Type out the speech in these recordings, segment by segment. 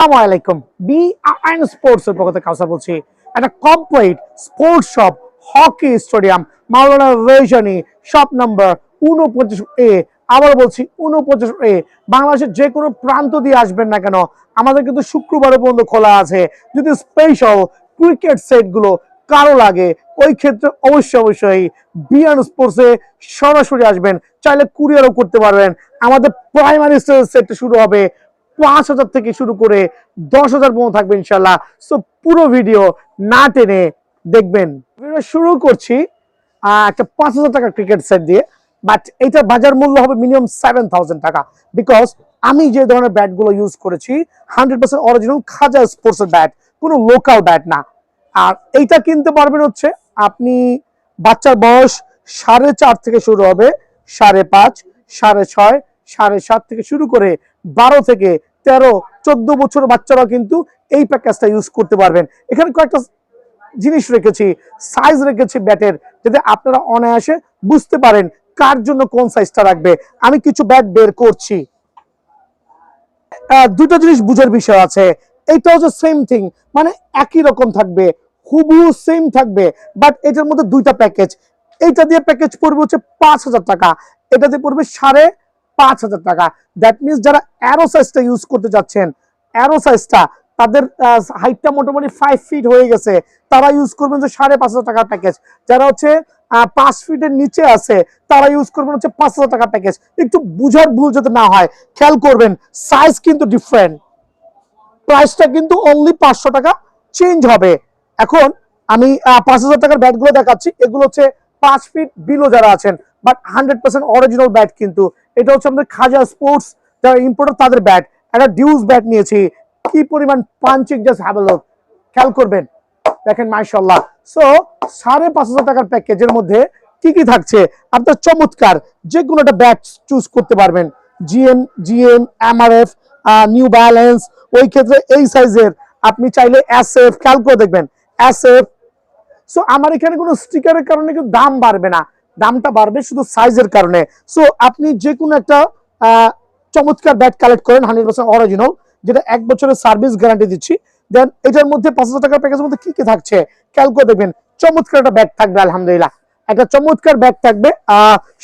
আসসালামু আলাইকুম। BIN sports এর পক্ষ থেকে কাউসার বলছি। একটা complete sports shop, hockey stadium, Maulana Bhashani, shop number 49A। আবার বলছি 49A। বাংলাদেশের যে কোনো প্রান্ত দিয়ে আসবেন না কেন, আমাদের কিন্তু শুক্রবার পর্যন্ত খোলা আছে। যদি স্পেশাল ক্রিকেট সেট গুলো কারো লাগে, ওই ক্ষেত্রে অবশ্যই বিআইএন স্পোর্টসে সরাসরি আসবেন। চাইলে কুরিয়ারও করতে পারবেন। আমাদের প্রাইমারি সেট শুরু হবে 5,000 থেকে শুরু করে 10,000 পর্যন্ত থাকবে ইনশাল্লাহ। সো পুরো ভিডিও না টেনে দেখবেন। ভিডিও শুরু করছি একটা 5,000 টাকা ক্রিকেট সেট দিয়ে, বাট এটা বাজার মূল্য হবে মিনিমাম 7,000 টাকা। বিকজ আমি যে ধরনের ব্যাট গুলো ইউজ করেছি 100% অরিজিনাল খাজা স্পোর্টস ব্যাট, কোনো লোকাল ব্যাট না। আর এইটা কিনতে পারবেন হচ্ছে আপনি বাচ্চার বয়স 4.5 থেকে শুরু হবে, 5.5, 6.5, 7.5 থেকে শুরু করে 12 থেকে 13, 14 বছর বাচ্চারা কিন্তু এই প্যাকেজটা ইউজ করতে পারবেন। এখানে কয়েকটা জিনিস রেখেছি, সাইজ রেখেছি ব্যাটের, যাতে আপনারা অনায়াসে বুঝতে পারেন কার জন্য কোন সাইজটা রাখবে। আমি কিছু ব্যাট বের করছি। দুটো জিনিস বুঝার বিষয় আছে। এটা হচ্ছে সেম থিং, মানে একই রকম থাকবে, হুবহু সেম থাকবে, বাট এটার মধ্যে দুইটা প্যাকেজ। এইটা দিয়ে প্যাকেজ পড়বে হচ্ছে 5,000 টাকা, এটা দিয়ে পড়বে 5,500 টাকা। দ্যাট মিনস যারা অ্যারো সাইজটা ইউজ করতে যাচ্ছেন, অ্যারো সাইজটা তাদের হাইটটা মোটামুটি 5 ফিট হয়ে গেছে, তারা ইউজ করবেন যে 5,500 টাকার প্যাকেজ। যারা হচ্ছে 5 ফিটের নিচে আছে, তারা ইউজ করবেন হচ্ছে 5,000 টাকার প্যাকেজ। একটু বুঝার ভুল যাতে না হয় খেয়াল করবেন, সাইজ কিন্তু ডিফারেন্ট, প্রাইসটা কিন্তু অনলি 500 টাকা চেঞ্জ হবে। এখন আমি 5,000 টাকার ব্যাটগুলো দেখাচ্ছি। এগুলো হচ্ছে 5 ফিট বিলো যারা আছেন, বাট 100% অরিজিনাল ব্যাট। কিন্তু এটা হচ্ছে আমাদের খাজা স্পোর্টস যারা ইম্পোর্টার তাদের ব্যাট। একটা ডিউস ব্যাট নিয়েছি, কি পরিমাণ punching, just have a look, খেয়াল করবেন, দেখেন মাশাআল্লাহ। সো 5,500 টাকার প্যাকেজের মধ্যে কি কি থাকছে, আপনার চমৎকার যে কোনো একটা ব্যাট চুজ করতে পারবেন। জিএম, এমআরএফ, নিউ ব্যালেন্স, ওই ক্ষেত্রে এই সাইজের আপনি চাইলে এসএফ, খেয়াল করে দেখবেন এসএফ। সো আমার এখানে কোনো স্টিকারের কারণে কিন্তু দাম বাড়বে না, দামটা বাড়বে শুধু সাইজের কারণে। সো আপনি যে কোনো একটা চমৎকার ব্যাট কালেক্ট করেন 100% অরিজিনাল, যেটা 1 বছরের সার্ভিস গ্যারান্টি দিচ্ছি। দেন এটার মধ্যে 5,000 টাকার প্যাকেজের মধ্যে কি কি থাকছে খেয়াল করে দেখবেন। চমৎকার একটা ব্যাগ থাকবে, আলহামদুলিল্লাহ একটা চমৎকার ব্যাগ থাকবে।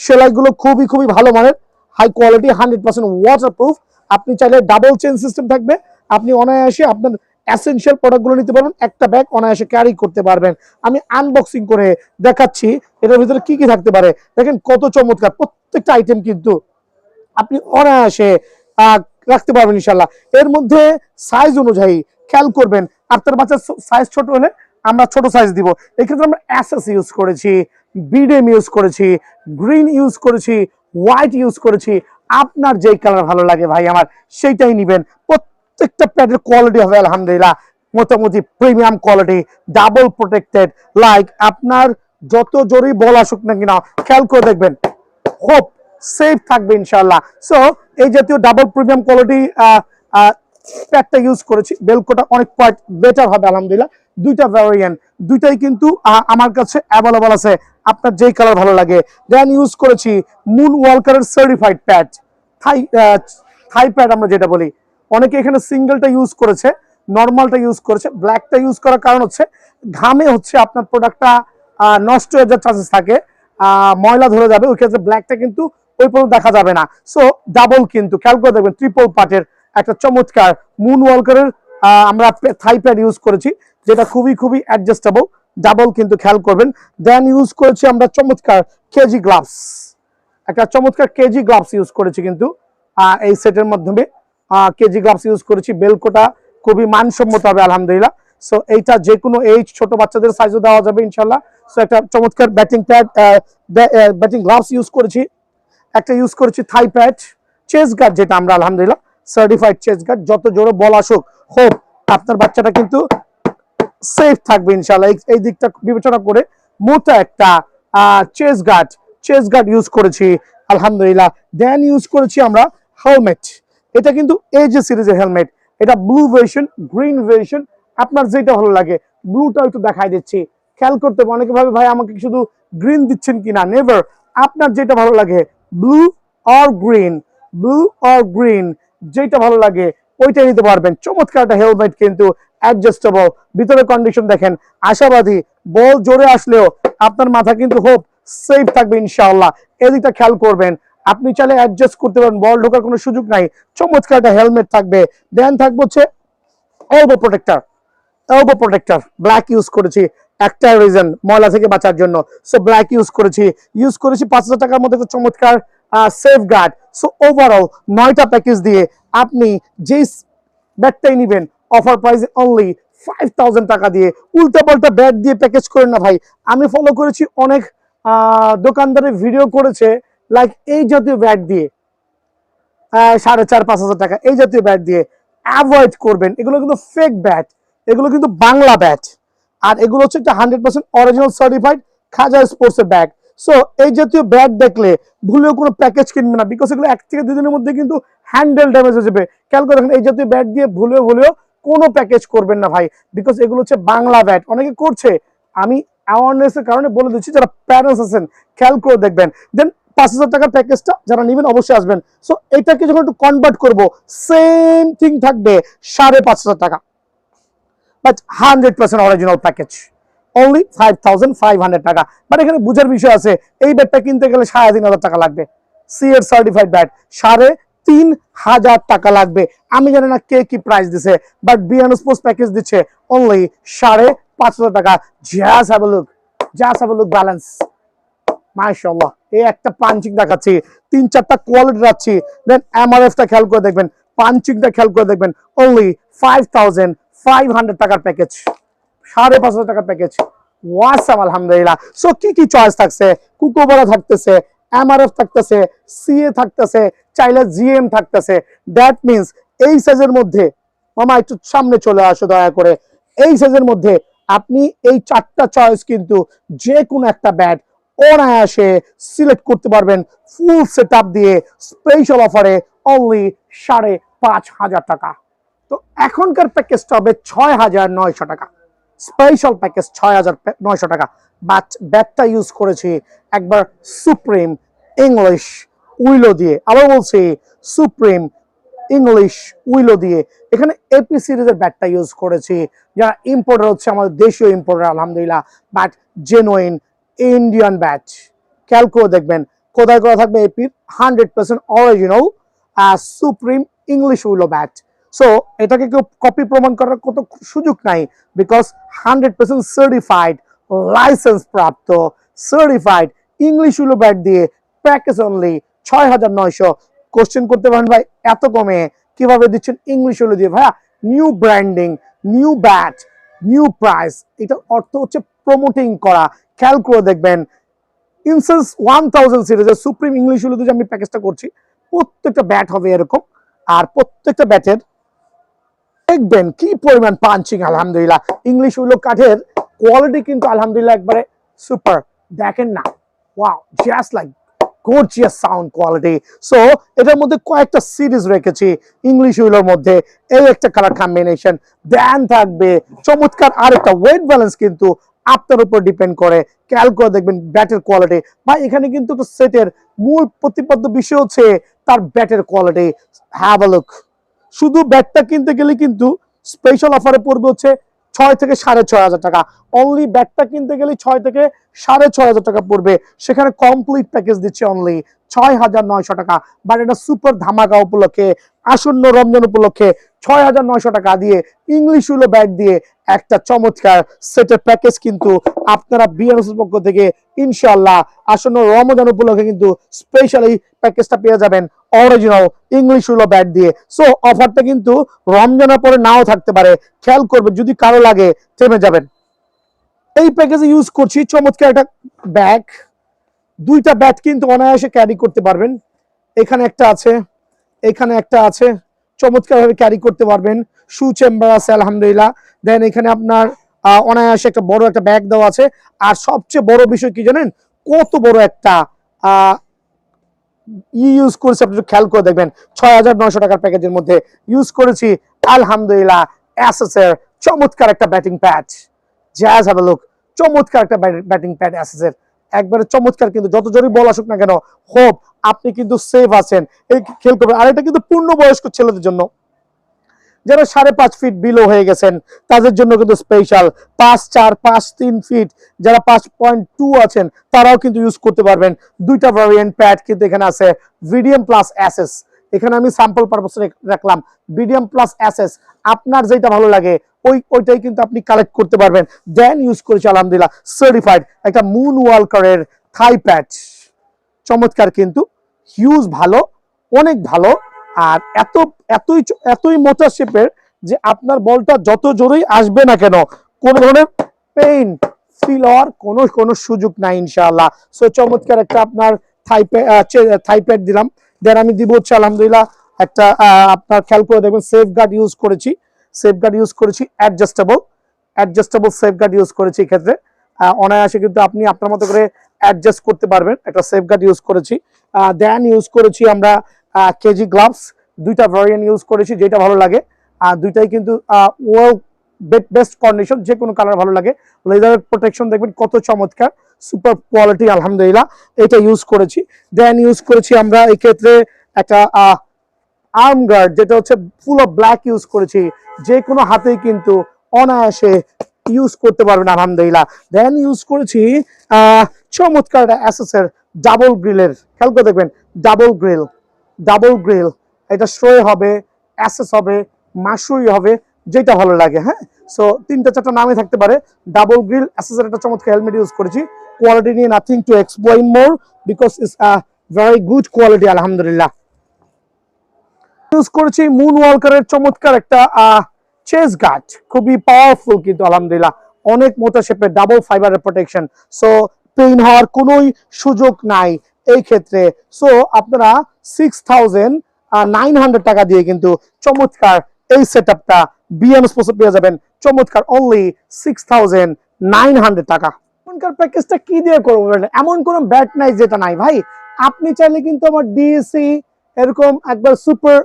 সেলাইগুলো খুবই ভালো মানের, হাই কোয়ালিটি, 100% ওয়াটারপ্রুফ। আপনি চাইলে ডাবল চেন সিস্টেম থাকবে, আপনি অনায়াসে আপনার এসেনশিয়াল প্রোডাক্টগুলো নিতে পারবেন, একটা ব্যাগ অনায়াসে ক্যারি করতে পারবেন। আমি আনবক্সিং করে দেখাচ্ছি এটার ভিতরে কি কি থাকতে পারে। দেখেন কত চমৎকার, প্রত্যেকটা আইটেম কিন্তু আপনি অনায়াসে রাখতে পারবেন ইনশাল্লাহ। এর মধ্যে সাইজ অনুযায়ী খেয়াল করবেন, আপনার বাচ্চার সাইজ ছোট হলে আমরা ছোট সাইজ দিব। এক্ষেত্রে আমরা এসএস ইউজ করেছি, বিডেম ইউজ করেছি, গ্রিন ইউজ করেছি, হোয়াইট ইউজ করেছি। আপনার যেই কালার ভালো লাগে ভাই আমার, সেইটাই নিবেন। প্রত্যেকটা প্যাডের কোয়ালিটি হবে আলহামদুলিল্লাহ মোটামুটি premium quality, double protected. Like আপনার যত জোরেই বল আসুক না কিনা খেয়াল করে দেখবেন, হোপ সেফ থাকবে ইনশাআল্লাহ। সো এই জাতীয় ডাবল প্রিমিয়াম কোয়ালিটি প্যাডটা ইউজ করেছি। বেলকোটা অনেক কোয়াইট বেটার হবে আলহামদুলিল্লাহ। দুইটা ভ্যারিয়েন্ট, দুইটাই কিন্তু আমার কাছে অ্যাভেলেবল আছে, আপনার যেই কালার ভালো লাগে। দেন ইউজ করেছি মুন ওয়ালকারের সার্টিফাইড প্যাড, থাই প্যাড আমরা যেটা বলি। অনেকে এখানে সিঙ্গেলটা ইউজ করেছে, নর্মালটা ইউজ করেছে। ব্ল্যাকটা ইউজ করার কারণ হচ্ছে ঘামে হচ্ছে আপনার প্রোডাক্টটা নষ্ট হয়ে যাওয়ার চান্সেস থাকে, ময়লা ধরে যাবে, ওই ক্ষেত্রে ব্ল্যাকটা কিন্তু ওই পর্যন্ত দেখা যাবে না। সো ডাবল কিন্তু খেয়াল করে দেখবেন, ট্রিপল পার্টের একটা চমৎকার মুন ওয়ালকারের আমরা থাই প্যাড ইউজ করেছি, যেটা খুবই অ্যাডজাস্টেবল, ডাবল কিন্তু খেয়াল করবেন। দেন ইউজ করেছি আমরা চমৎকার কেজি গ্লাভস, একটা চমৎকার কেজি গ্লাভস ইউজ করেছি কিন্তু এই সেটের মাধ্যমে। কেজি গ্লাভস ইউজ করেছি, বেলকোটা খুবই মানসম্মত হবে আলহামদুলিল্লাহ। সো এইটা যে কোনো এইজ, ছোট বাচ্চাদের সাইজও দেওয়া যাবে ইনশাল্লাহ। সো একটা চমৎকার batting pad, batting gloves use করেছি, একটা ইউজ করেছি থাই প্যাড, চেস গার্ড যেটা আমরা আলহামদুলিল্লাহ সার্টিফাইড চেস গার্ড। যত জোরে বল আসুক, হোপ আপনার বাচ্চাটা কিন্তু সেফ থাকবে ইনশাল্লাহ। এই দিকটা বিবেচনা করে মোটা একটা চেস গার্ড ইউজ করেছি আলহামদুলিল্লাহ। দেন ইউজ করেছি আমরা হেলমেট, এটা কিন্তু এজে সিরিজের হেলমেট, এটা ব্লু ভার্সন, গ্রিন ভার্সন, আপনার যেটা ভালো লাগে। ব্লুটা একটু দেখাই দিচ্ছি, খেয়াল করতে হবে। অনেকে ভাবে ভাই আমাকে শুধু গ্রিন দিচ্ছেন কিনা, নেভার, আপনার যেটা ভালো লাগে, blue or green, blue or green যেটা ভালো লাগে ওইটা নিতে পারবেন। চমৎকার একটা হেলমেট কিন্তু অ্যাডজাস্টেবল, ভিতরে কন্ডিশন দেখেন, আশাবাদী। বল জোরে আসলেও আপনার মাথা কিন্তু হোপ সেফ থাকবে ইনশাআল্লাহ। এদিকটা খেয়াল করবেন, আপনি চাইলে অ্যাডজাস্ট করতে পারেন, বল ঢোকার কোনো সুযোগ নাই। চমৎকার একটা হেলমেট থাকবে। দেন থাকবে হচ্ছে elbow protector. Elbow protector black use করেছি, একটা রিজন ময়লা থেকে বাঁচার জন্য। সো ব্ল্যাক ইউজ করেছি 5,000 টাকার মধ্যে একটা চমৎকার সেফ গার্ড। সো ওভারঅল 9টা প্যাকেজ দিয়ে আপনি যেই ব্যাটটাই নিবেন অফার প্রাইসে অনলি 5,000 টাকা দিয়ে। উল্টাপাল্টা ব্যাট দিয়ে প্যাকেজ করেন না ভাই। আমি ফলো করেছি অনেক দোকানদারের ভিডিও করেছে লাইক এই জাতীয় ব্যাট দিয়ে 4,500-5,000 টাকা, এই জাতীয় ব্যাট দিয়ে অ্যাভয়েড করবেন। এগুলো কিন্তু ফেক ব্যাট, এগুলো কিন্তু বাংলা ব্যাট। আর এগুলো হচ্ছে একটা 100% অরিজিনাল সার্টিফাইড খাজা স্পোর্টস এর ব্যাগ। সো এই জাতীয় ব্যাগ দেখলে ভুলেও কোনো প্যাকেজ কিনবে না, বিকজ এগুলো 1 থেকে 2 দিনের মধ্যে কিন্তু হ্যান্ডেল ড্যামেজ হয়ে যাবে। খেয়াল করে দেখেন, এই জাতীয় ব্যাট দিয়ে ভুলেও কোনো প্যাকেজ করবেন না ভাই, বিকজ এগুলো হচ্ছে বাংলা ব্যাট। অনেকে করছে, আমি অ্যাওয়ারনেস এর কারণে বলে দিচ্ছি, যারা প্যারেন্টস আছেন খেয়াল করে দেখবেন। দেন 5,000 টাকার প্যাকেজটা যারা নেবেন অবশ্যই আসবেন। সো এটাকে যখন একটু কনভার্ট করবো, সেম থিং থাকবে 5,500 টাকা, বাট 100% অরিজিনাল প্যাকেজ, অনলি 5,500 টাকা। বাট এখানে বুঝার বিষয় আছে, এই ব্যাটটা কিনতে গেলে 3,500 টাকা লাগবে। সি এর সার্টিফাইড ব্যাট 3,500 টাকা লাগবে। আমি জানি না কে কি প্রাইস দিছে, বাট বিএন স্পোর্টস প্যাকেজ দিচ্ছে অনলি 5,500 টাকা। Just have a look balance, মাশাআল্লাহ। এই একটা পাঞ্চিং দেখাচ্ছি, 3-4টা কোয়ালিটি রাখছি। দেন এমআরএফটা খেয়াল করে দেখবেন, পাঞ্চিংটা খেয়াল করে দেখবেন, অনলি 5,500 টাকার প্যাকেজ, 5,500 টাকার প্যাকেজ। ওয়াসাম, আলহামদুলিল্লাহ। সো কি কি চয়েস থাকছে, কুকোবারা থাকতেছে, এমআরএফ থাকতেছে, সিএ থাকতেছে, চাইলে জিএম থাকতেছে। দ্যাট মিনস এই সাইজের মধ্যে, মামা একটু সামনে চলে আসো দয়া করে, এই সাইজের মধ্যে আপনি এই 4টা চয়েস কিন্তু যে কোনো একটা ব্যাট অনায়াসে সিলেক্ট করতে পারবেন ফুল সেট আপ দিয়ে, স্পেশাল অফারে অনলি 5,500 টাকা। তো এখনকার প্যাকেজটা হবে 6,900 টাকা, স্পেশাল প্যাকেজ 6,900 টাকা। বাট ব্যাটটা ইউজ করেছি একবার সুপ্রিম ইংলিশ উইলো দিয়ে, আবার বলছি সুপ্রিম ইংলিশ উইলো দিয়ে। এখানে এপি সিরিজের ব্যাটটা ইউজ করেছি, যারা ইম্পোর্টার হচ্ছে আমাদের দেশীয় ইম্পোর্টার আলহামদুলিল্লাহ, বাট জেনুইন ইন্ডিয়ান ব্যাট। খেয়াল করে দেখবেন কোথায় করা থাকবে এপির 100% original supreme English উইলো bat. So এটাকে কেউ কপি প্রমাণ করার কত সুযোগ নাই, বিকজ 100% সার্টিফাইড, লাইসেন্স প্রাপ্ত সার্টিফাইড ইংলিশ উইলো ব্যাট দিয়ে প্যাকেজ অনলি 6,900। কোশ্চেন করতে পারেন ভাই এত কমে কিভাবে দিচ্ছেন ইংলিশ উইলো দিয়ে? ভাইয়া, new branding, new bat, new price, এটার অর্থ হচ্ছে প্রমোটিং করা। খেয়াল করে দেখবেন, ইনসেন্স 1000 সিরিজের সুপ্রিম ইংলিশ উইলো দিয়ে আমি প্যাকেজটা করছি, প্রত্যেকটা ব্যাট হবে এরকম, আর প্রত্যেকটা ব্যাটের দেখবেন কি পরিমাণ পাঞ্চিং। আলহামদুলিল্লাহ, ইংলিশ উইলো কাঠের কোয়ালিটি কিন্তু আলহামদুলিল্লাহ একবারে সুপার। দেখেন না, wow, just like gorgeous sound quality. So এটার মধ্যে কয়েকটা সিরিজ রেখেছি ইংলিশ উইলোর মধ্যে, এই একটা কালার কম্বিনেশন। দেন থাকবে চমৎকার আরেকটা ওয়েট ব্যালেন্স, কিন্তু আপনার উপর ডিপেন্ড করে। খেয়াল করে দেখবেন ব্যাটের কোয়ালিটি। ভাই এখানে কিন্তু সেটের মূল প্রতিপাদ্য বিষয় হচ্ছে তার ব্যাটের কোয়ালিটি। Have a look. শুধু ব্যাটটা কিনতে গেলে কিন্তু স্পেশাল অফারে পড়বে হচ্ছে 6 থেকে 6,500 টাকা। অনলি ব্যাটটা কিনতে গেলে 6 থেকে 6,500 টাকা পড়বে, সেখানে কমপ্লিট প্যাকেজ দিচ্ছে অনলি 6,900 টাকা। বাট এটা সুপার ধামাকা উপলক্ষে, আসন্ন রমজান উপলক্ষে 6,900 টাকা দিয়ে ইংলিশ উইলো ব্যাট দিয়ে একটা চমৎকার সেটের প্যাকেজ কিন্তু আপনারা বিএনএসের পক্ষ থেকে ইনশাআল্লাহ আসন্ন রমজান উপলক্ষে কিন্তু স্পেশাল এই প্যাকেজটা পেয়ে যাবেন অরিজিনাল ইংলিশ উইলো ব্যাট দিয়ে। সো অফারটা কিন্তু রমজানের পরে নাও থাকতে পারে, খেয়াল করবেন, যদি কারো লাগে থেমে যাবেন। এই প্যাকেজে ইউজ করছি চমৎকার একটা ব্যাগ, 2টা ব্যাট কিন্তু অনায়াসে ক্যারি করতে পারবেন। এখানে একটা আছে, এখানে একটা আছে, চমৎকার ভাবে ক্যারি করতে পারবেন। শু চেম্বার আছে আলহামদুলিল্লাহ। দেন এখানে আপনার অনায়াসে একটা বড় একটা ব্যাগ দেওয়া আছে। আর সবচেয়ে বড় বিষয় কি জানেন, কত বড় একটা ইউজ করেছি, আপনি খেয়াল করে দেখবেন 6,900 টাকার প্যাকেজের মধ্যে ইউজ করেছি আলহামদুলিল্লাহ এসএস এর চমৎকার একটা batting pad. Just have a look, চমৎকার একটা ব্যাটিং প্যাড এসএস এর, একবারে চমৎকার। কিন্তু যত জোরে বল আসুক না কেন, হোপ আপনি কিন্তু সেফ আছেন। এই খেয়াল করবেন। আর এটা কিন্তু পূর্ণবয়স্ক ছেলেদের জন্য, যারা 5.5 ফিট বিলো হয়ে গেছেন তাদের জন্য কিন্তু স্পেশাল 5.4 5.3 ফিট যারা 5.2 আছেন তারাও কিন্তু ইউজ করতে পারবেন। দুইটা ভ্যারিয়েন্ট প্যাড কিন্তু এখানে আছে, ভিডিয়াম প্লাস এসএস। এখানে আমি স্যাম্পল পারপাসে রাখলাম ভিডিয়াম প্লাস এসএস। আপনার যেটা ভালো লাগে ওইটাই কিন্তু আপনি কালেক্ট করতে পারবেন। দেন ইউজ করেছি আলহামদুলিল্লাহ সার্টিফাইড একটা মুন ওয়ালকারের থাই প্যাড, চমৎকার কিন্তু হিউজ ভালো, অনেক ভালো। আর এতই মোটা শেপের যে আপনার বলটা যত জোরেই আসবে না কেন কোনো ধরনের পেইন ফিল হওয়ার কোনো সুযোগ নাই ইনশাআল্লাহ। সো চমৎকার একটা আপনার থাই প্যাড দিলাম। দেন আমি দিব হচ্ছে আলহামদুলিল্লাহ একটা আপনার খেয়াল করে দেখবেন সেফগার্ড ইউজ করেছি অ্যাডজাস্টেবল সেফগার্ড ইউজ করেছি। এক্ষেত্রে অনায়াসে কিন্তু আপনি আপনার মতো করে অ্যাডজাস্ট করতে পারবেন। একটা সেফগার্ড ইউজ করেছি। দেন ইউজ করেছি আমরা কেজি গ্লাভস, দুইটা ভ্যারিয়েন্ট ইউজ করেছি যেটা ভালো লাগে। দুইটাই কিন্তু বেস্ট কন্ডিশন, যে কোনো কালার ভালো লাগে। লেদারের প্রোটেকশন দেখবেন কত চমৎকার, সুপার কোয়ালিটি আলহামদুলিল্লাহ, এটা ইউজ করেছি। দেন ইউজ করেছি আমরা এই ক্ষেত্রে একটা আর্ম গার্ড, যেটা হচ্ছে ফুল অফ ব্ল্যাক ইউজ করেছি, যে কোনো হাতেই কিন্তু অনায়াসে ইউজ করতে পারবেন আলহামদুলিল্লাহ। দেন ইউজ করেছি চমৎকার অ্যাসেসের ডাবল গ্রিলের, খেয়াল করে দেখবেন ডাবল গ্রিল, এটা স্ট্রে হবে, অ্যাসেস হবে, মাশরুই হবে, যেটা ভালো লাগে। হ্যাঁ, সো 3-4টা নামে থাকতে পারে। ডাবল গ্রিল অ্যাসেসের একটা চমৎকার হেলমেট ইউজ করেছি। কোয়ালিটি নিয়ে nothing to explain more because it's a very good quality আলহামদুলিল্লাহ। ইউজ করেছি মুন ওয়ালকারের চমৎকার একটা চেস গার্ড, খুবই পাওয়ারফুল কিন্তু আলহামদুলিল্লাহ, অনেক মোটা শেপের, ডাবল ফাইবারের প্রোটেকশন। সো পেইন হওয়ার কোনোই সুযোগ নাই এই ক্ষেত্রে। সো আপনারা 6,900 টাকা দিয়ে কিন্তু চমৎকার এই সেটআপটা বিএম স্পোর্টসে পেয়ে যাবেন, চমৎকার অনলি 6,900 টাকা। এখনকার প্যাকেজটা কি দিয়ে করবেন? এমন কোনো ব্যাট নাই যেটা নাই ভাই। আপনি চাইলে কিন্তু আমার ডিএসি এরকম একবার সুপার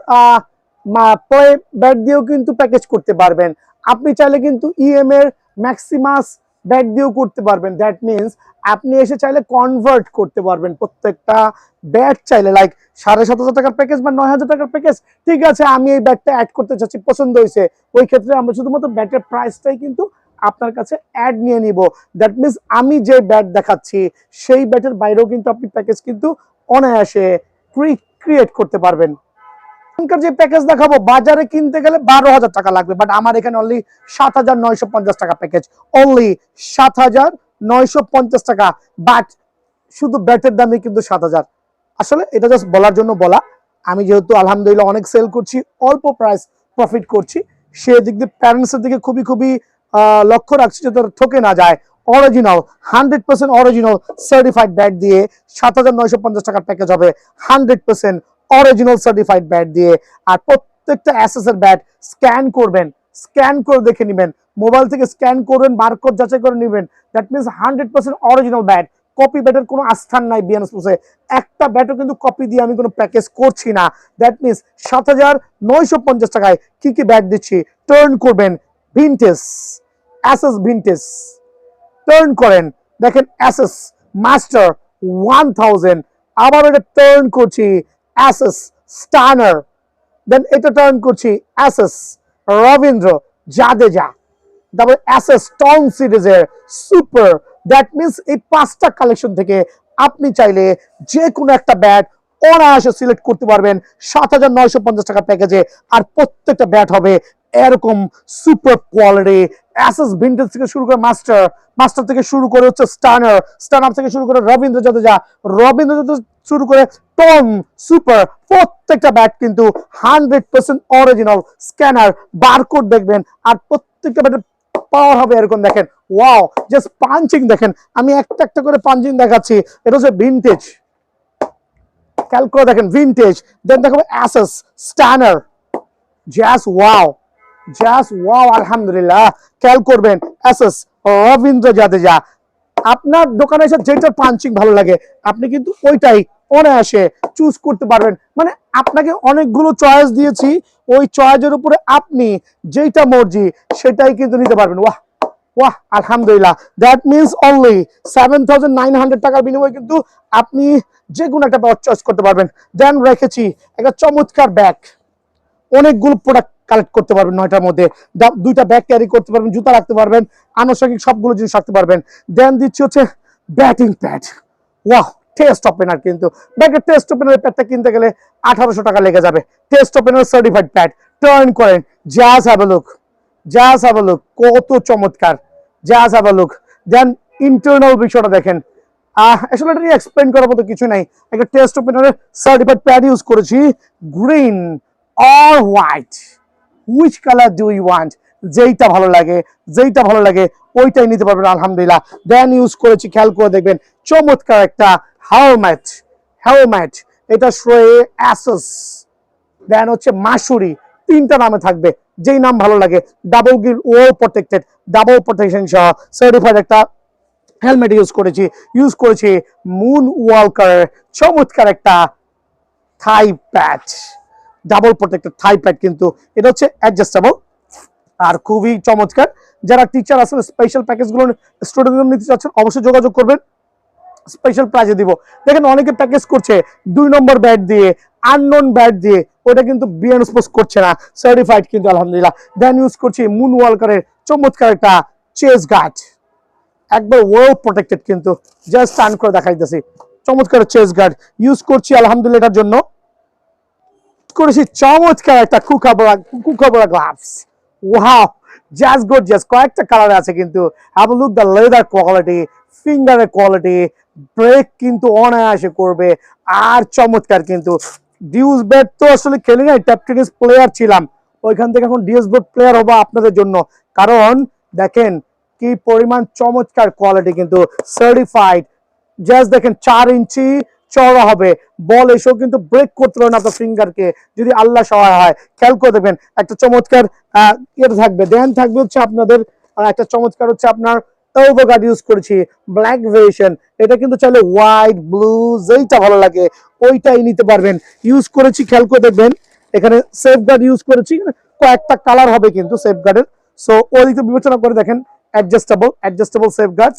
ব্যাট দিয়েও কিন্তু প্যাকেজ করতে পারবেন। আপনি চাইলে কিন্তু ইএম এর ম্যাক্সিমাস ব্যাট দিয়েও করতে পারবেন। দ্যাট মিনস আপনি এসে চাইলে কনভার্ট করতে পারবেন প্রত্যেকটা ব্যাট চাইলে, লাইক 7,500 টাকার প্যাকেজ বা 9,000 টাকার প্যাকেজ, ঠিক আছে আমি এই ব্যাটটা অ্যাড করতে চাচ্ছি, পছন্দ হয়েছে, ওই ক্ষেত্রে আমরা শুধুমাত্র ব্যাটের প্রাইসটাই কিন্তু আপনার কাছে অ্যাড নিয়ে নিব। দ্যাট মিনস আমি যে ব্যাট দেখাচ্ছি সেই ব্যাটের বাইরেও কিন্তু আপনি প্যাকেজ কিন্তু অনায়াসে ক্রিয়েট করতে পারবেন। এখনকার যে প্যাকেজ দেখাবো বাজারে কিনতে গেলে 12,000 টাকা লাগবে, বাট আমার এখানে অনলি 7,950 টাকা প্যাকেজ, অনলি 7,950 টাকা। বাট শুধু ব্যাটের দামে কিন্তু 7,000। আসলে এটা জাস্ট বলার জন্য বলা। আমি যেহেতু আলহামদুলিল্লাহ অনেক সেল করছি, অল্প প্রাইস প্রফিট করছি, সেদিক দিয়ে প্যারেন্টসের দিকে খুবই লক্ষ্য রাখছি যাতে ঠকে না যায়। অরিজিনাল 100% অরিজিনাল সার্টিফাইড ব্যাট দিয়ে 7,950 টাকার প্যাকেজ হবে, 100% অরিজিনাল সার্টিফাইড ব্যাট দিয়ে। আর প্রত্যেকটা অ্যাসেসের ব্যাট স্ক্যান করবেন, স্ক্যান করে দেখে নেবেন, মোবাইল থেকে স্ক্যান করবেন, বারকোড যাচাই করে নেবেন। That means 100% original bat, copy ব্যাটের কোনো আস্থান নাই বিএন স্পোর্টসে। একটা ব্যাটও কিন্তু কপি দিয়ে আমি কোনো প্যাকেজ করছি না। দ্যাট মিনস 7,950 টাকায় কি কি ব্যাট দিচ্ছি, টার্ন করবেন ভিনটেজ, অ্যাসেস ভিনটেজ টার্ন করেন, দেখেন অ্যাসেস মাস্টার 1000, আবার এটা টার্ন করছি অ্যাসেস স্টার্নার, দেন এটা টার্ন করছি অ্যাসেস রবীন্দ্র জাদেজা, তারপর অ্যাসেস টং সিরিজের সুপার। দ্যাট মিনস এই 5টা কালেকশন থেকে আপনি চাইলে যে কোনো একটা ব্যাট অনায়াসে সিলেক্ট করতে পারবেন 7,950 টাকা প্যাকেজে। আর প্রত্যেকটা ব্যাট হবে এরকম সুপার কোয়ালিটি, অ্যাসেস ভিনটেজ থেকে শুরু করে মাস্টার থেকে শুরু করে হচ্ছে স্টার্নার থেকে শুরু করে রবীন্দ্র জাদেজা শুরু করে টম সুপার, প্রত্যেকটা ব্যাট কিন্তু 100% অরিজিনাল। স্ক্যানার বারকোড দেখবেন, আর প্রত্যেকটা ব্যাটের পাওয়ার হবে এরকম, দেখেন ওয়াও, জাস্ট পাঞ্চিং দেখেন, আমি একটা করে পাঞ্চিং দেখাচ্ছি, এটা হচ্ছে ভিনটেজ, খেয়াল করে দেখেন ভিনটেজ। দেন দেখাবো অ্যাসেস স্টার্নার, জাস্ট ওয়াও আলহামদুলিল্লাহ, খেয়াল করবেন অ্যাসেস রবীন্দ্র জাদেজা। আপনার দোকানে এসে যেটা পাঞ্চিং ভালো লাগে আপনি কিন্তু ওইটাই অনায়াসে চুজ করতে পারবেন। মানে আপনাকে অনেকগুলো চয়েস দিয়েছি, ওই চয়েসের উপরে আপনি যেটা মর্জি সেটাই কিন্তু নিতে পারবেন। ওয়াহ আলহামদুলিল্লাহ। দ্যাট মিনস অনলি 7,900 টাকার বিনিময়ে কিন্তু আপনি যে কোনো একটা ব্যাট চয়েস করতে পারবেন। দেন রেখেছি একটা চমৎকার ব্যাগ, অনেকগুলো প্রোডাক্ট কালেক্ট করতে পারবেন 9টার মধ্যে। দুইটা ব্যাগ ক্যারি করতে পারবেন, জুতা রাখতে পারবেন, আনুষঙ্গিক সবগুলো জিনিস রাখতে পারবেন। দেন দিচ্ছি হচ্ছে batting pad. Wow, test opener কিন্তু ব্যাগের টেস্ট ওপেনার প্যাডটা কিনতে গেলে 1800 টাকা লেগে যাবে। Test opener certified pad. Turn করেন, just have a look, just have a look, কত চমৎকার, just have a look. Then internal বিষয়টা দেখেন, আসলে এটা নিয়ে এক্সপ্লেন করার মতো কিছু নাই। একটা টেস্ট ওপেনারের সার্টিফাইড প্যাড ইউজ করেছি, green or white, which colour do you want, যেইটা ভালো লাগে, যেইটা ভালো লাগে ওইটাই নিতে পারবেন আলহামদুলিল্লাহ। দেন ইউজ করেছি, খেয়াল করে দেখবেন, চমৎকার একটা হেলমেট, হেলমেট, এটা শ্রেয়ে অ্যাসেস, দেন হচ্ছে মাসুরি, তিনটা নামে থাকবে, যেই নাম ভালো লাগে। ডাবল গ্রিল ওয়াল প্রোটেক্টেড, ডাবল প্রোটেকশন সহ সার্টিফাইড একটা হেলমেট ইউজ করেছি মুন ওয়ালকারের চমৎকার একটা থাই প্যাচ, ডাবল প্রোটেক্টেড থাই প্যাড, কিন্তু এটা হচ্ছে অ্যাডজাস্টেবল আর খুবই চমৎকার। যারা টিচার আছেন স্পেশাল প্যাকেজগুলো স্টুডেন্টদের নিতে চাচ্ছেন অবশ্যই যোগাযোগ করবেন, স্পেশাল প্রাইজে দিব। দেখেন অনেকে প্যাকেজ করছে 2 নম্বর ব্যাট দিয়ে, আননোন ব্যাট দিয়ে, ওটা কিন্তু বিএন স্পোর্টস করছে না, সার্টিফাইড কিন্তু আলহামদুলিল্লাহ। দেন ইউজ করছি মুন ওয়ালকারের চমৎকার একটা চেস গার্ড, একবার ওয়েল প্রোটেক্টেড, কিন্তু জাস্ট টার্ন করে দেখাইতেছি, চমৎকার চেস গার্ড ইউজ করছি আলহামদুলিল্লাহ। এটার জন্য করেছি চমৎকার একটা Kookaburra gloves. Wow, just gorgeous, কয়েকটা কালার আছে কিন্তু। Have a look the leather quality, ফিঙ্গারের কোয়ালিটি, ব্রেক কিন্তু অনায়াসে করবে আর চমৎকার। কিন্তু ডিউস ব্যাট তো আসলে খেলি নাই, ট্যাপ টেনিস প্লেয়ার ছিলাম, ওইখান থেকে এখন ডিউস ব্যাট প্লেয়ার হবো আপনাদের জন্য, কারণ দেখেন কি পরিমাণ চমৎকার কোয়ালিটি, কিন্তু সার্টিফাইড। জাস্ট দেখেন 4 ইঞ্চি চওড়া হবে, বল এসেও কিন্তু ব্রেক করতে পারবেন আপনার ফিঙ্গারকে, যদি আল্লাহ সহায় হয়। খেয়াল করে দেখবেন একটা চমৎকার ইয়ে থাকবে। দেন থাকবে হচ্ছে আপনাদের একটা চমৎকার হচ্ছে আপনার এলবো গার্ড ইউজ করেছি, ব্ল্যাক ভেরিয়েশন, এটা কিন্তু চাইলে হোয়াইট ব্লু যেইটা ভালো লাগে ওইটাই নিতে পারবেন। ইউজ করেছি, খেয়াল করে দেখবেন এখানে সেফ গার্ড ইউজ করেছি, কয়েকটা কালার হবে কিন্তু সেফ গার্ডের, সো ওই দিকে বিবেচনা করে দেখেন। অ্যাডজাস্টেবল সেফ গার্ড,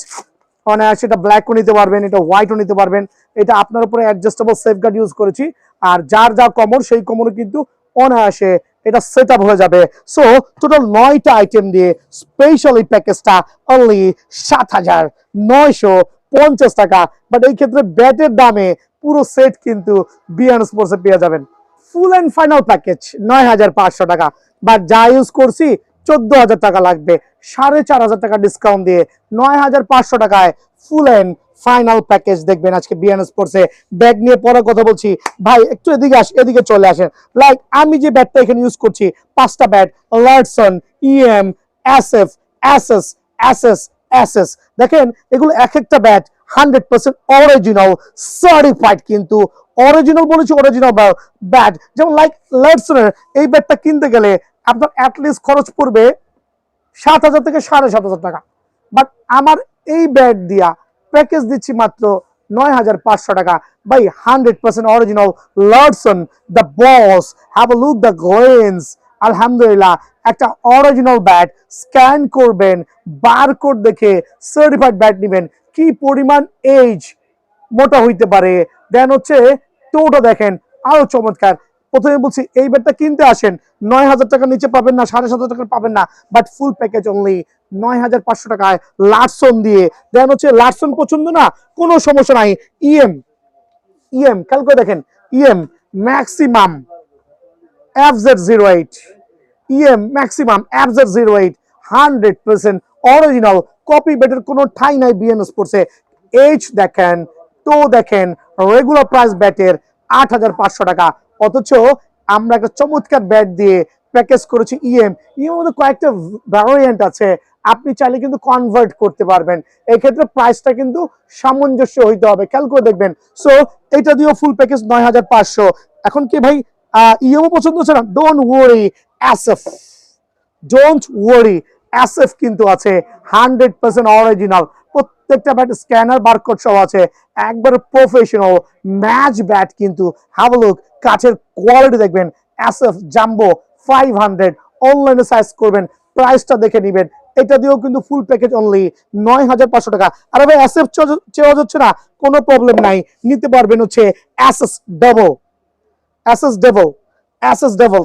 অনায়াসে এটা ব্ল্যাকও নিতে পারবেন, এটা হোয়াইটও নিতে পারবেন, এটা আপনার উপরে অ্যাডজাস্টেবল সেফ গার্ড ইউজ করেছি। আর যার যা কমর সেই কমরও কিন্তু অনায়াসে এটা সেট আপ হয়ে যাবে। সো টোটাল 9টা আইটেম দিয়ে স্পেশালি প্যাকেজটা অনলি 7,950 টাকা। বাট এই ক্ষেত্রে ব্যাটের দামে পুরো সেট কিন্তু বিএন স্পোর্টসে পেয়ে যাবেন। ফুল এন্ড ফাইনাল প্যাকেজ 9,500 টাকা, বাট যা ইউজ করছি 14,000 টাকা লাগবে, 4,500 টাকা ডিসকাউন্ট দিয়ে 9,500 টাকায় ফুল এন্ড ফাইনাল প্যাকেজ দেখবেন আজকে বিএন স্পোর্টসে। ব্যাগ নিয়ে পরে কথা বলছি, ভাই একটু এদিকে চলে আসেন। লাইক আমি যে ব্যাটটা এখানে ইউজ করছি, 5টা ব্যাট, লার্ডসন, EM, SF, SS, SS, SS, দেখেন এগুলো এক একটা ব্যাট 100% অরিজিনাল সার্টিফাইড, কিন্তু অরিজিনাল বলেছি, অরিজিনাল ব্যাট। যেমন লাইক লার্ডসনের এই ব্যাটটা কিনতে গেলে আপনার অ্যাটলিস্ট খরচ পড়বে 7,000 থেকে 7,500 টাকা, বাট আমার এই ব্যাট দিয়া প্যাকেজ দিচ্ছি মাত্র 9,500 টাকা। ভাই 100% অরিজিনাল লার্ডসন, the boss, have a look the glance, আলহামদুলিল্লাহ একটা অরিজিনাল ব্যাট। স্ক্যান করবেন, বারকোড দেখে সার্টিফাইড ব্যাট নেবেন, কি পরিমাণ এজ মোটা হইতে পারে। দেন হচ্ছে টোটা দেখেন আরো চমৎকার। প্রথমে বলছি এই ব্যাটটা কিনতে আসেন 9,000 টাকার নিচে পাবেন না, 7,500 টাকা পাবেন না, বাট ফুল প্যাকেজ অনলি 9,500 টাকায় লার্ডসন দিয়ে। দেন হচ্ছে লার্ডসন পছন্দ না, কোনো সমস্যা নাই, ইএম, খেয়াল করে দেখেন, EM maximum FZ08, EM maximum FZ08, 100% original copy ব্যাটের কোনো ঠাই নাই বিএন স্পোর্টসে। এইচ দেখেন, তো দেখেন, রেগুলার প্রাইস ব্যাটের 8,500 টাকা, অথচ আমরা একটা চমৎকার ব্যাট দিয়ে প্যাকেজ করেছি ইএম। ইএম মধ্যে কয়েকটা ভ্যারিয়েন্ট আছে, আপনি চাইলে কিন্তু কনভার্ট করতে পারবেন, এক্ষেত্রে প্রাইসটা কিন্তু সামঞ্জস্য হইতে হবে, খেয়াল করে দেখবেন। সো এটা দিয়েও ফুল প্যাকেজ 9,500। এখন কি ভাই ইএমও পছন্দ হচ্ছে না, ডোন্ট ওয়ারি, এসএফ কিন্তু আছে 100% অরিজিনাল, প্রত্যেকটা ব্যাট স্ক্যানার বারকোড সহ আছে, একবার প্রফেশনাল ম্যাচ ব্যাট। কিন্তু হ্যাভ আ লুক, কাঠের কোয়ালিটি দেখবেন, এসএফ জাম্বো 500, অনলাইনে সার্চ করবেন, প্রাইসটা দেখে নেবেন। এটা দিয়েও কিন্তু ফুল প্যাকেজ অনলি 9,500 টাকা। আরে ভাই এসএফ চেওয়া যাচ্ছে না, কোনো প্রবলেম নাই, নিতে পারবেন হচ্ছে এসএস ডবল,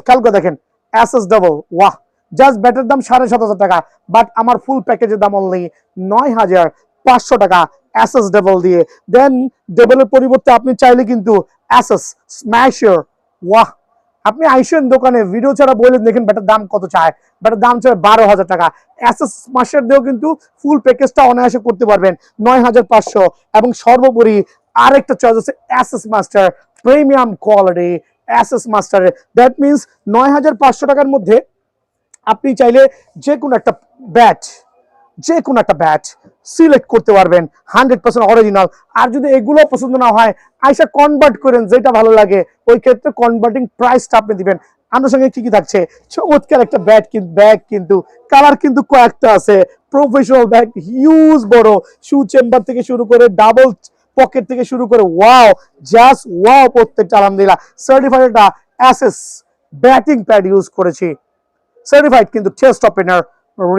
খেয়াল করে দেখেন অ্যাসেস ডাবল, ওয়াহ, জাস্ট ব্যাটের দাম 7,500 টাকা, বাট আমার ফুল প্যাকেজের দাম অনলি 9,500 টাকা অ্যাসেস ডাবল দিয়ে। দেন ডাবলের পরিবর্তে আপনি চাইলে কিন্তু অ্যাসেস স্ম্যাশার, ওয়াহ, আপনি আইসেন দোকানে ভিডিও ছাড়া বললেন দেখেন ব্যাটার দাম কত চায়, ব্যাটার দাম চায় 12,000 টাকা, অ্যাসেস স্ম্যাশার দিয়েও কিন্তু ফুল প্যাকেজটা অনায়াসে করতে পারবেন 9,500। এবং সর্বোপরি আরেকটা চয়েস আছে Aces Master premium quality Aces মাস্টারের, দ্যাট মিনস 9,500 টাকার মধ্যে আপনি চাইলে যে কোনো একটা ব্যাট, যে কোনো একটা ব্যাট সিলেক্ট করতে পারবেন 100% অরিজিনাল। আর যদি এগুলো পছন্দ না হয় আইসা কনভার্ট করেন যেটা ভালো লাগে, ওই ক্ষেত্রে কনভার্টিং প্রাইসটা আপনি দিবেন। আমার সঙ্গে কি কি থাকছে, চমৎকার একটা ব্যাগ কিন্তু কালার কিন্তু কয়েকটা আছে, প্রফেশনাল ব্যাগ, হিউজ বড়, শু চেম্বার থেকে শুরু করে ডাবল পকেট থেকে শুরু করে, ওয়াও, জাস্ট ওয়াও, প্রত্যেকটা আলহামদুলিল্লাহ সার্টিফাইড একটা অ্যাসেস ব্যাটিং প্যাড ইউজ করেছি, সার্টিফাইড কিন্তু টেস্ট ওপেনার,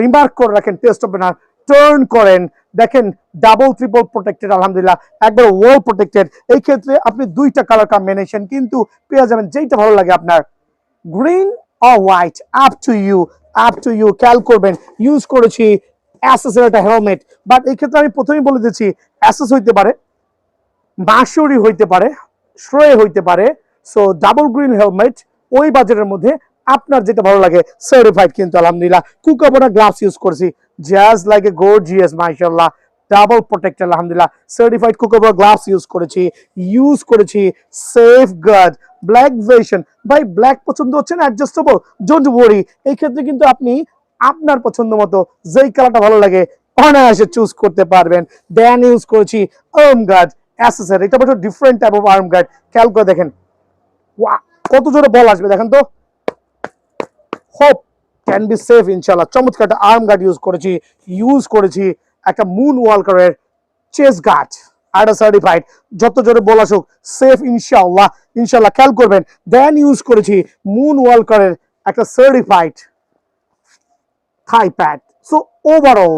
রিমার্ক করে রাখেন টেস্ট ওপেনার, টার্ন করেন দেখেন ডাবল ট্রিপল প্রোটেক্টেড, আলহামদুলিল্লাহ একবার ওয়াল প্রোটেক্টেড। এই ক্ষেত্রে আপনি দুইটা কালার কম্বিনেশন কিন্তু পেয়ে যাবেন, যেটা ভালো লাগে আপনার, green or white, up to you, up to you. খেয়াল করবেন ইউজ করেছি অ্যাসেসের একটা হেলমেট, বাট এই ক্ষেত্রে আমি প্রথমেই বলে দিচ্ছি অ্যাসেস হইতে পারে, মাসুরি হইতে পারে, শ্রয়ে হইতে পারে, সো ডাবল গ্রিন হেলমেট ওই বাজেটের মধ্যে আপনার যেটা ভালো লাগে সার্টিফাইড কিন্তু আলহামদুলিল্লাহ। কুকাবোনা গ্লাভস ইউজ করছি, জাস্ট লাইক এ গর্জিয়াস মাশাআল্লাহ, ডাবল প্রোটেক্টর আলহামদুলিল্লাহ, সার্টিফাইড কুকাবোনা গ্লাভস ইউজ করেছি সেফ গার্ড ব্ল্যাক ভার্সন। ভাই ব্ল্যাক পছন্দ হচ্ছে না, অ্যাডজাস্টেবল, ডোন্ট ওয়ারি, এই ক্ষেত্রে কিন্তু আপনি আপনার পছন্দ মতো যেই কালারটা ভালো লাগে অনায়াসে চুজ করতে পারবেন। দেন ইউজ করেছি আর্ম গার্ড অ্যাসেসরি, এটা বড় different type of arm guard, খেয়াল করে দেখেন, ওয়া, কত জোরে বল আসবে দেখেন তো, হোপ ক্যান বি সেফ ইনশাআল্লাহ। চমৎকার একটা আর্ম গার্ড ইউজ করেছি একটা মুন ওয়ালকারের চেস গার্ড, আর সার্টিফাইড, যত জোরে বল আসুক সেফ ইনশাআল্লাহ, ইনশাআল্লাহ খেয়াল করবেন। দেন ইউজ করেছি মুন ওয়ালকারের একটা সার্টিফাইড থাই প্যাড। সো ওভারঅল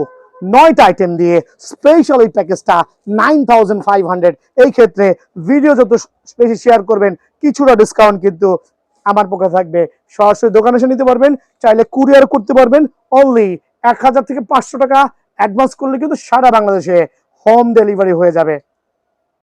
9টা আইটেম দিয়ে স্পেশাল এই প্যাকেজটা 9,500। এই ক্ষেত্রে ভিডিও যত বেশি শেয়ার করবেন কিছুটা ডিসকাউন্ট কিন্তু আমার পক্ষে থাকবে। সরাসরি দোকানে এসে নিতে পারবেন, চাইলে কুরিয়ার করতে পারবেন, অনলি 1,000 থেকে 500 টাকা অ্যাডভান্স করলে কিন্তু সারা বাংলাদেশে হোম ডেলিভারি হয়ে যাবে।